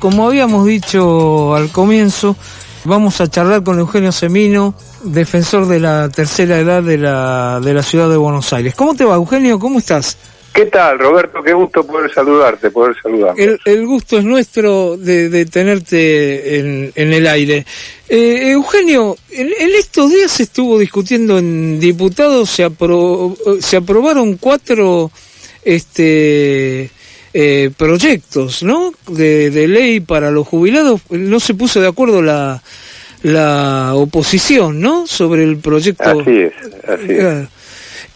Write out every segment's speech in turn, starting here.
Como habíamos dicho al comienzo, vamos a charlar con Eugenio Semino, defensor de la tercera edad de la ciudad de Buenos Aires. ¿Cómo te va, Eugenio? ¿Cómo estás? ¿Qué tal, Roberto? Qué gusto poder saludarte, El gusto es nuestro de tenerte en el aire. Eugenio, en estos días se estuvo discutiendo en diputados, se aprobaron 4 proyectos, ¿no? De ley para los jubilados. No se puso de acuerdo la oposición, ¿no? Sobre el proyecto. Así es.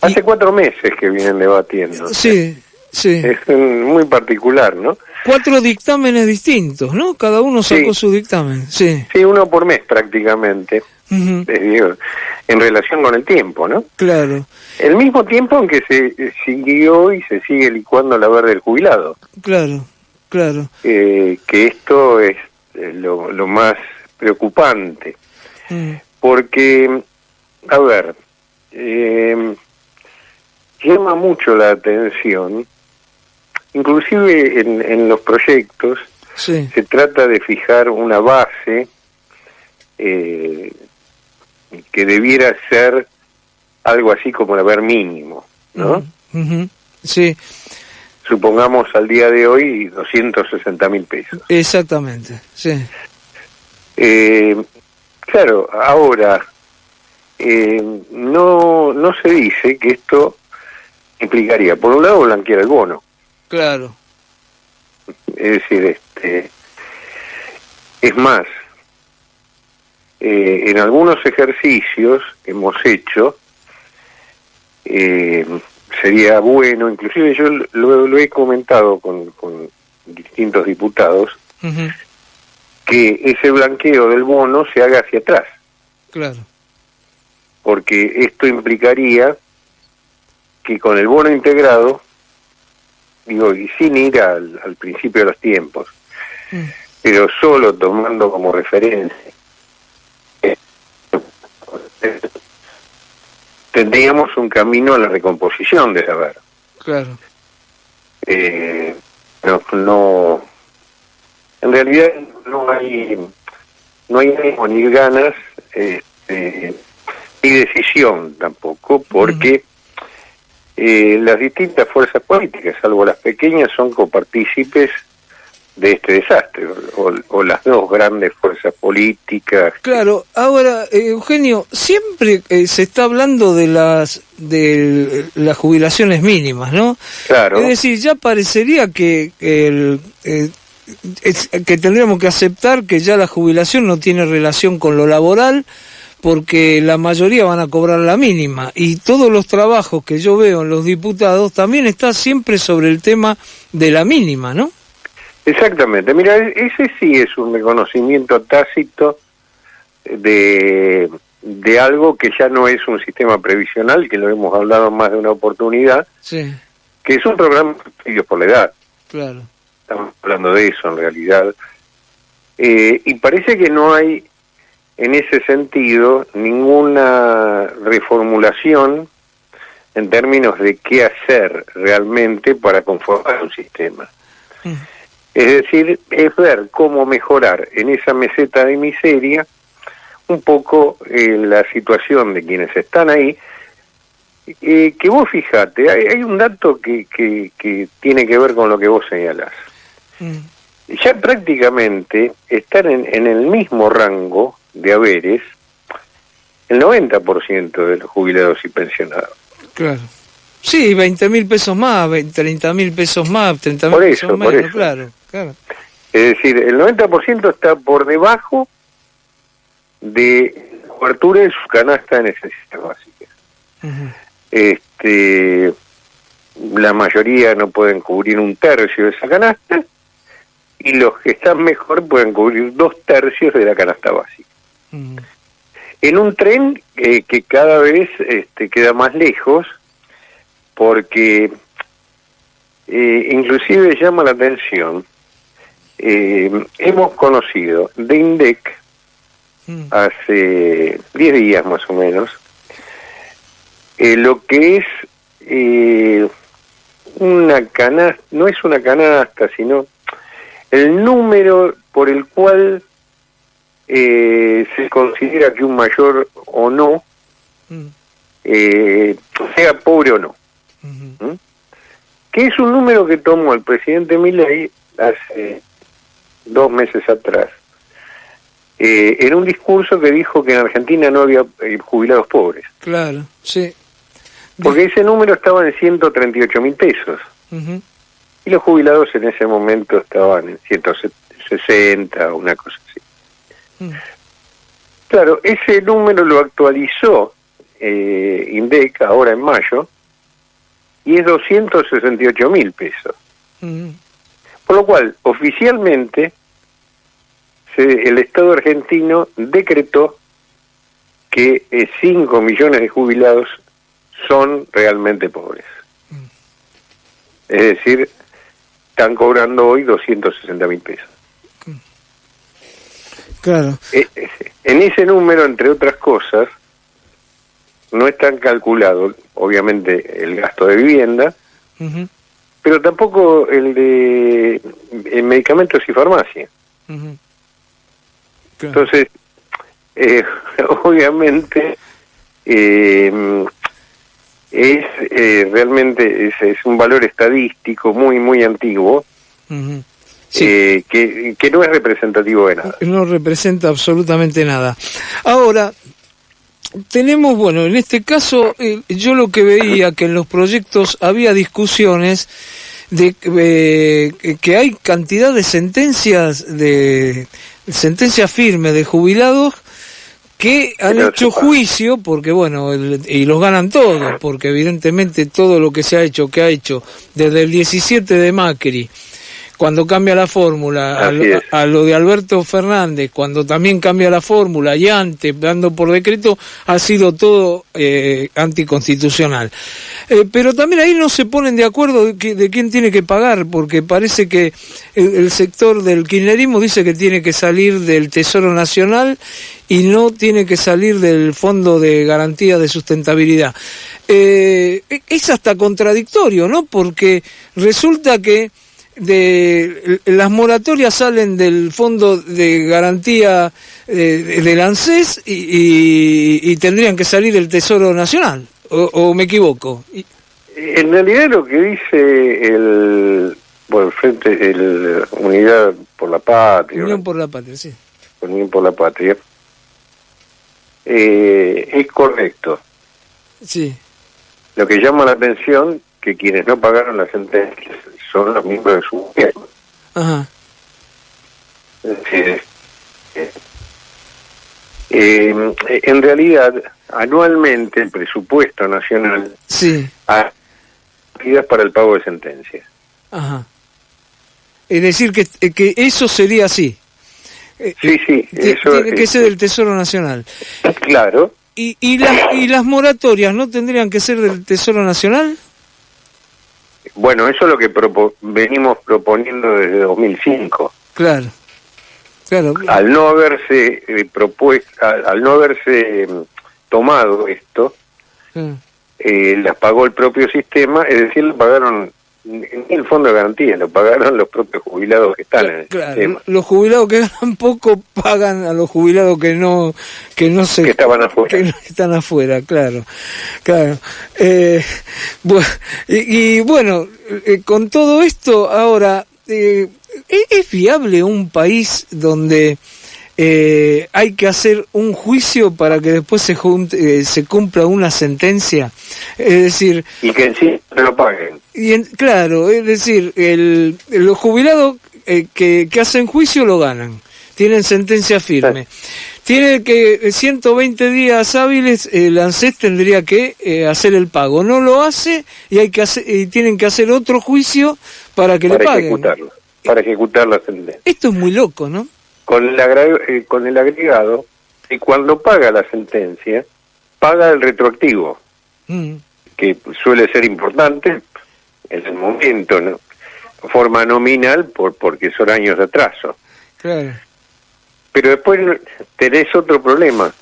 Hace 4 meses que vienen debatiendo. Sí. Es muy particular, ¿no? 4 dictámenes distintos, ¿no? Cada uno sacó su dictamen, sí. Sí, uno por mes prácticamente. Digo, en relación con el tiempo, ¿no? Claro. El mismo tiempo en que se siguió y se sigue licuando la haber del jubilado. Claro. Que esto es lo más preocupante. Porque, a ver, llama mucho la atención, inclusive en los proyectos, se trata de fijar una base que debiera ser algo así como el haber mínimo, ¿no? Sí. Supongamos al día de hoy 260.000 pesos. Exactamente, sí. Claro, ahora no se dice que esto implicaría, por un lado, blanquear el bono. Claro. Es decir, es más, en algunos ejercicios que hemos hecho, sería bueno, inclusive yo lo he comentado con distintos diputados, que ese blanqueo del bono se haga hacia atrás. Claro. Porque esto implicaría que con el bono integrado, digo, y sin ir al principio de los tiempos, pero solo tomando como referencia, tendríamos un camino a la recomposición del haber. Claro. No, en realidad no hay ánimo ni ganas, ni decisión tampoco, porque las distintas fuerzas políticas, salvo las pequeñas, son copartícipes de este desastre, o las dos grandes fuerzas políticas. Claro, ahora, Eugenio, siempre se está hablando de las jubilaciones mínimas, ¿no? Claro. Es decir, ya parecería que tendríamos que aceptar que ya la jubilación no tiene relación con lo laboral, porque la mayoría van a cobrar la mínima, y todos los trabajos que yo veo en los diputados también está siempre sobre el tema de la mínima, ¿no? Exactamente. Mira, ese sí es un reconocimiento tácito de algo que ya no es un sistema previsional, que lo hemos hablado en más de una oportunidad, que es un programa de subsidios por la edad. Claro. Estamos hablando de eso en realidad. Y parece que no hay en ese sentido ninguna reformulación en términos de qué hacer realmente para conformar un sistema. Es decir, es ver cómo mejorar en esa meseta de miseria un poco la situación de quienes están ahí. Que vos fijate, hay un dato que tiene que ver con lo que vos señalás. Ya prácticamente están en el mismo rango de haberes el 90% de los jubilados y pensionados. Claro. Sí, 20.000 pesos más, 30.000 pesos más, 30.000 pesos menos, por eso. Claro. Es decir, el 90% está por debajo de la cobertura de su canasta de necesidades básicas. La mayoría no pueden cubrir 1/3 de esa canasta, y los que están mejor pueden cubrir 2/3 de la canasta básica. En un tren que cada vez queda más lejos, porque inclusive llama la atención, hemos conocido de INDEC hace 10 días más o menos, lo que es una canasta, no es una canasta, sino el número por el cual se considera que un mayor o no, sea pobre o no. ¿Mm? Que es un número que tomó el presidente Milei hace 2 meses atrás, en un discurso que dijo que en Argentina no había jubilados pobres. Claro, sí. Porque ese número estaba en 138.000 pesos. Y los jubilados en ese momento estaban en 160, una cosa así. Claro, ese número lo actualizó INDEC ahora en mayo, y es 268.000 pesos. Por lo cual, oficialmente, el Estado argentino decretó que 5 millones de jubilados son realmente pobres. Es decir, están cobrando hoy 260.000 pesos. Claro. En ese número, entre otras cosas, no están calculados, obviamente, el gasto de vivienda, pero tampoco el de medicamentos y farmacia. Claro. Entonces, obviamente, realmente es un valor estadístico muy, muy antiguo, sí. Que no es representativo de nada. No representa absolutamente nada. Ahora, tenemos, bueno, en este caso, yo lo que veía que en los proyectos había discusiones de que hay cantidad de sentencias firmes de jubilados que han hecho juicio, porque bueno, y los ganan todos, porque evidentemente todo lo que se ha hecho, desde el 17 de Macri, cuando cambia la fórmula, a lo de Alberto Fernández, cuando también cambia la fórmula, y antes, dando por decreto, ha sido todo anticonstitucional. Pero también ahí no se ponen de acuerdo de quién tiene que pagar, porque parece que el sector del kirchnerismo dice que tiene que salir del Tesoro Nacional y no tiene que salir del Fondo de Garantía de Sustentabilidad. Es hasta contradictorio, ¿no? Porque resulta que las moratorias salen del Fondo de Garantía del ANSES y tendrían que salir del Tesoro Nacional, o me equivoco. En realidad lo que dice el Unidad por la Patria, Unión por la Patria, sí. Unión por la Patria, es correcto. Sí. Lo que llama la atención que quienes no pagaron las sentencias son los miembros de su gobierno. Ajá. Es decir, en realidad, anualmente el presupuesto nacional ha partidas para el pago de sentencias. Ajá. Es decir, que eso sería así. Sí, eso tiene que ser del Tesoro Nacional. Claro. ¿Y las moratorias no tendrían que ser del Tesoro Nacional? Bueno, eso es lo que venimos proponiendo desde 2005. Claro. Al no haberse al no haberse tomado esto, las pagó el propio sistema, es decir, lo pagaron en el Fondo de Garantía, lo pagaron los propios jubilados que están en el sistema. Los jubilados que ganan poco pagan a los jubilados que estaban afuera. Que no están afuera, claro. Bueno, con todo esto ahora, ¿es viable un país donde hay que hacer un juicio para que después se cumpla una sentencia? Es decir, y que en sí no lo paguen. Claro, es decir, los jubilados que hacen juicio lo ganan, tienen sentencia firme. Tiene que 120 días hábiles, el ANSES tendría que hacer el pago. No lo hace y tienen que hacer otro juicio para que le paguen. Para ejecutar la sentencia. Esto es muy loco, ¿no? Con el agregado, y cuando paga la sentencia, paga el retroactivo, que suele ser importante en el momento, ¿no? Forma nominal porque son años de atraso. Claro. Pero después tenés otro problema,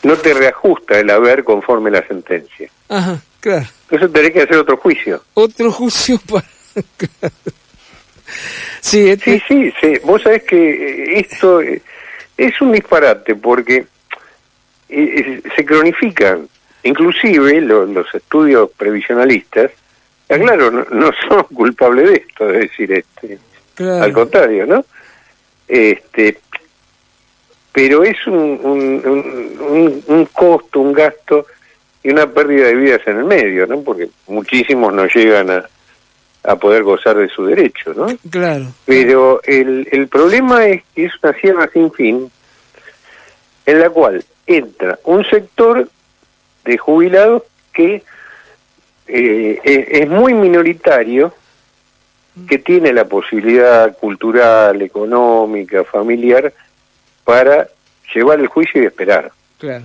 no te reajusta el haber conforme la sentencia. Ajá, claro. Entonces tenés que hacer otro juicio. Otro juicio para... Sí, sí. Vos sabés que esto es un disparate porque se cronifican. Inclusive los estudios previsionalistas, claro, no son culpables de esto, es decir, claro. Al contrario, ¿no? Pero es un costo, un gasto y una pérdida de vidas en el medio, ¿no? Porque muchísimos no llegan a poder gozar de su derecho, ¿no? Claro. Pero el problema es que es una sierra sin fin en la cual entra un sector de jubilados que es muy minoritario, que tiene la posibilidad cultural, económica, familiar, para llevar el juicio y esperar. Claro.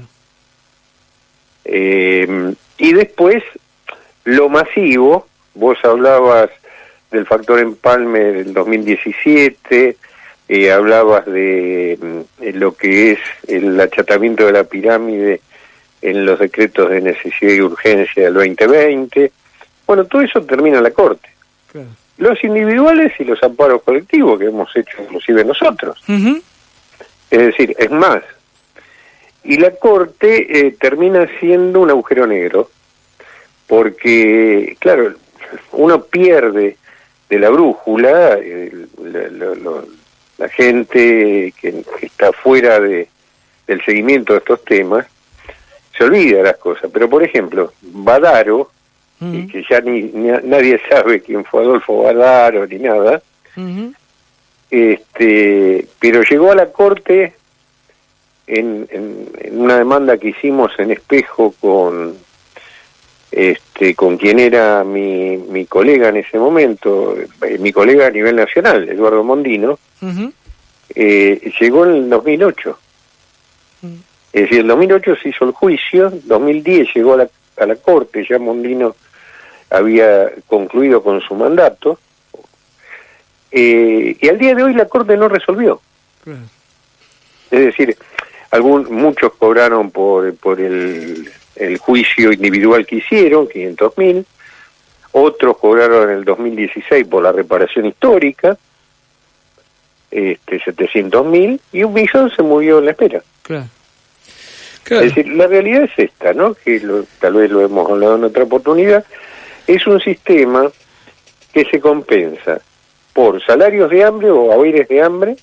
Y después, lo masivo, vos hablabas del factor empalme del 2017, hablabas de lo que es el achatamiento de la pirámide en los decretos de necesidad y urgencia del 2020. Bueno, todo eso termina en la Corte. Claro. Los individuales y los amparos colectivos que hemos hecho inclusive nosotros. Uh-huh. Es decir, es más. Y la Corte termina siendo un agujero negro, porque, claro, uno pierde de la brújula, la gente que está fuera del seguimiento de estos temas, se olvida de las cosas. Pero, por ejemplo, Badaro, y que ya nadie sabe quién fue Adolfo Badaro ni nada, uh-huh. Pero llegó a la Corte en una demanda que hicimos en Espejo con quien era mi colega en ese momento, mi colega a nivel nacional, Eduardo Mondino. Uh-huh. Llegó en el 2008. Uh-huh. Es decir, en 2008 se hizo el juicio, 2010 llegó a la Corte, ya Mondino había concluido con su mandato, y al día de hoy la Corte no resolvió. Uh-huh. Es decir, muchos cobraron por el juicio individual que hicieron, 500.000, otros cobraron en el 2016 por la reparación histórica, 700.000, y 1 millón se murió en la espera. Claro. Claro. Es decir, la realidad es esta, ¿no? Que tal vez lo hemos hablado en otra oportunidad, es un sistema que se compensa por salarios de hambre o haberes de hambre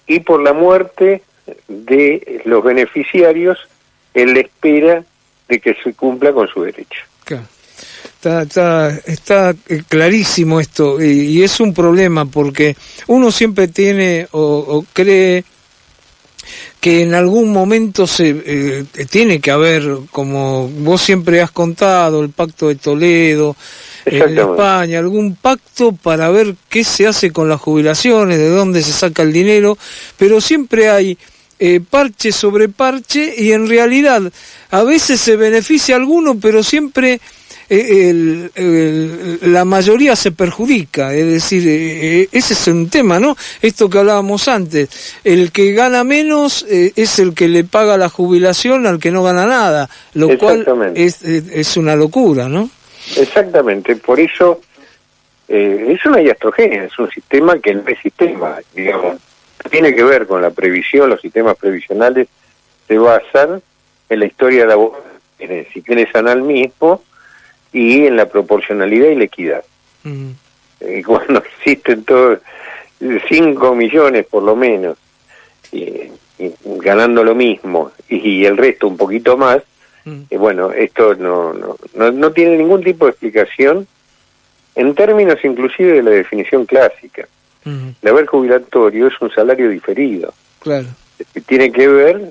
y por la muerte de los beneficiarios en la espera de que se cumpla con su derecho. Claro. Está clarísimo esto, y es un problema porque uno siempre tiene o cree que en algún momento se tiene que haber, como vos siempre has contado, el Pacto de Toledo en España, algún pacto para ver qué se hace con las jubilaciones, de dónde se saca el dinero, pero siempre hay parche sobre parche, y en realidad a veces se beneficia a alguno, pero siempre la mayoría se perjudica. Es decir, ese es un tema, ¿no? Esto que hablábamos antes, el que gana menos es el que le paga la jubilación al que no gana nada, lo cual es una locura, ¿no? Exactamente, por eso es una iatrogenia, es un sistema que no es sistema, digamos. Tiene que ver con la previsión. Los sistemas previsionales se basan en la historia laboral, en el ciclo anal mismo y en la proporcionalidad y la equidad. Uh-huh. Cuando existen todos 5 millones por lo menos y ganando lo mismo y el resto un poquito más, uh-huh. Bueno, esto no tiene ningún tipo de explicación en términos inclusive de la definición clásica. Uh-huh. El haber jubilatorio es un salario diferido. Claro. Tiene que ver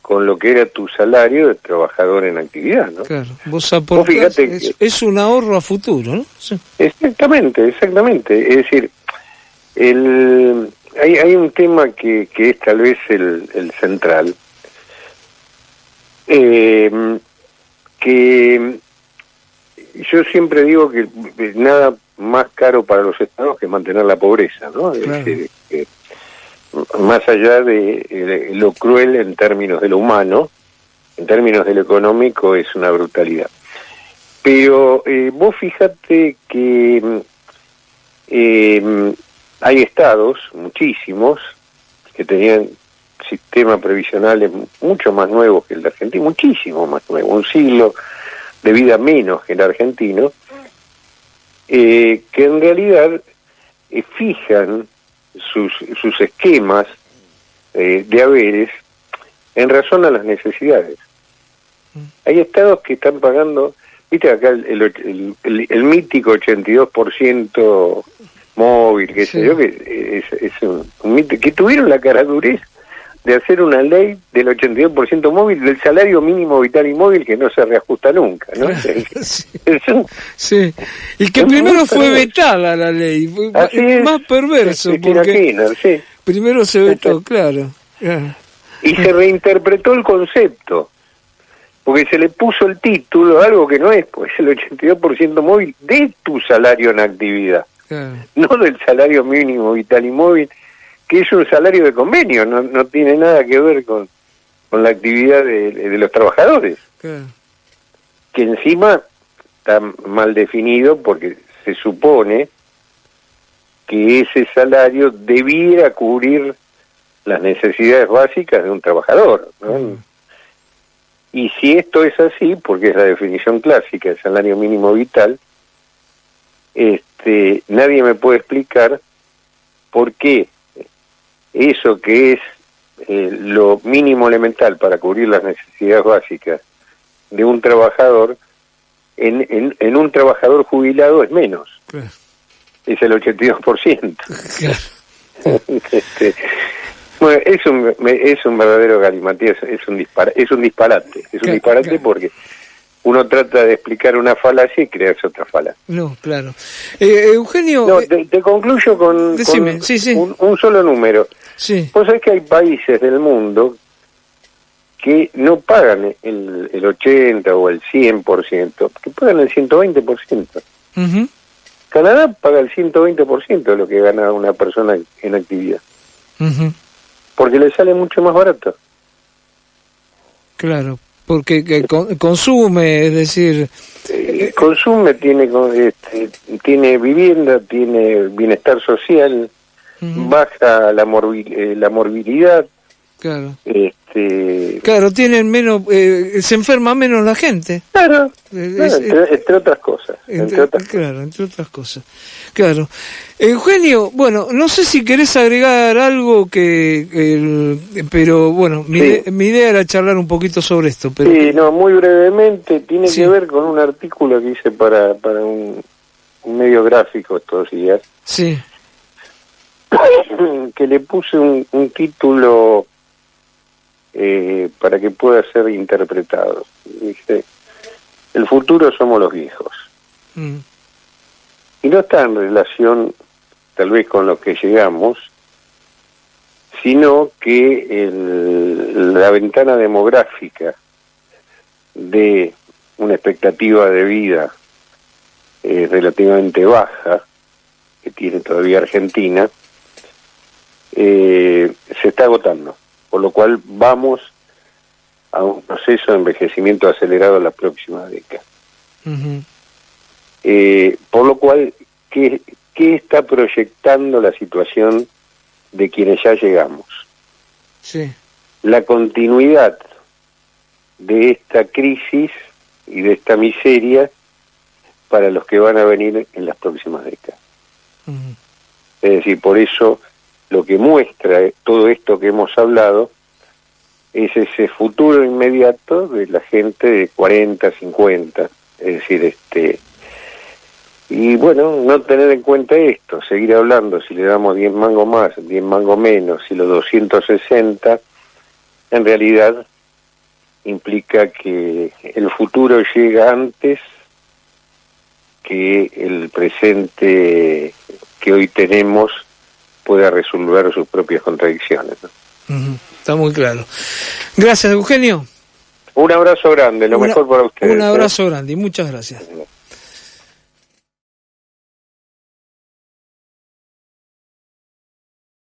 con lo que era tu salario de trabajador en actividad, ¿no? Claro. Vos aportás, es un ahorro a futuro, ¿no? Sí. Exactamente. Es decir, hay un tema que es tal vez el central, que yo siempre digo que nada más caro para los estados que mantener la pobreza, ¿no? Claro. Es decir, más allá de lo cruel en términos de lo humano, en términos de lo económico es una brutalidad. Pero vos fíjate que hay estados, muchísimos, que tenían sistemas previsionales mucho más nuevos que el de Argentina, muchísimo más nuevo, un siglo de vida menos que el argentino, que en realidad fijan sus esquemas de haberes en razón a las necesidades. Hay estados que están pagando, viste acá el mítico 82% móvil, que sé yo, que es un mito, que tuvieron la caradurez de hacer una ley del 82% móvil del salario mínimo vital y móvil que no se reajusta nunca, ¿no? Sí. Y que primero fue vetada la ley, más perverso, porque primero se vetó, claro. Y se reinterpretó el concepto, porque se le puso el título, algo que no es, pues el 82% móvil de tu salario en actividad, no del salario mínimo vital y móvil, que es un salario de convenio, no tiene nada que ver con la actividad de los trabajadores, que encima está mal definido porque se supone que ese salario debiera cubrir las necesidades básicas de un trabajador, ¿no? Y si esto es así, porque es la definición clásica del salario mínimo vital, nadie me puede explicar por qué eso que es lo mínimo elemental para cubrir las necesidades básicas de un trabajador, en un trabajador jubilado es menos. Es el 82%. Bueno, es un verdadero galimatías, es un disparate porque uno trata de explicar una falacia y creas otra falacia. No, claro. Eugenio... No, te concluyo con un solo número. Sí. Vos sabés que hay países del mundo que no pagan el 80 o el 100%, que pagan el 120%. Uh-huh. Canadá paga el 120% de lo que gana una persona en actividad. Uh-huh. Porque le sale mucho más barato. Claro, porque consume, es decir... consume, tiene vivienda, tiene bienestar social, uh-huh, baja la morbilidad. Claro. Claro, tienen menos, se enferma menos la gente. Claro, entre otras cosas. Entre otras cosas. Claro. Eugenio, bueno, no sé si querés agregar algo pero bueno, mi idea era charlar un poquito sobre esto. Pero muy brevemente, tiene que ver con un artículo que hice para un medio gráfico estos días. Sí. Que le puse un título para que pueda ser interpretado. Dice: el futuro somos los viejos. Y no está en relación tal vez con lo que llegamos, sino que la ventana demográfica de una expectativa de vida relativamente baja que tiene todavía Argentina se está agotando, por lo cual vamos a un proceso de envejecimiento acelerado en la próxima década. Uh-huh. Por lo cual, ¿qué está proyectando la situación de quienes ya llegamos? Sí. La continuidad de esta crisis y de esta miseria para los que van a venir en las próximas décadas. Uh-huh. Es decir, por eso lo que muestra todo esto que hemos hablado es ese futuro inmediato de la gente de 40, 50, es decir, y bueno, no tener en cuenta esto, seguir hablando, si le damos 10 mangos más, 10 mangos menos, y los 260, en realidad implica que el futuro llega antes que el presente que hoy tenemos pueda resolver sus propias contradicciones, ¿no? Uh-huh. Está muy claro. Gracias, Eugenio. Un abrazo grande, lo mejor para ustedes. Un abrazo grande y muchas gracias.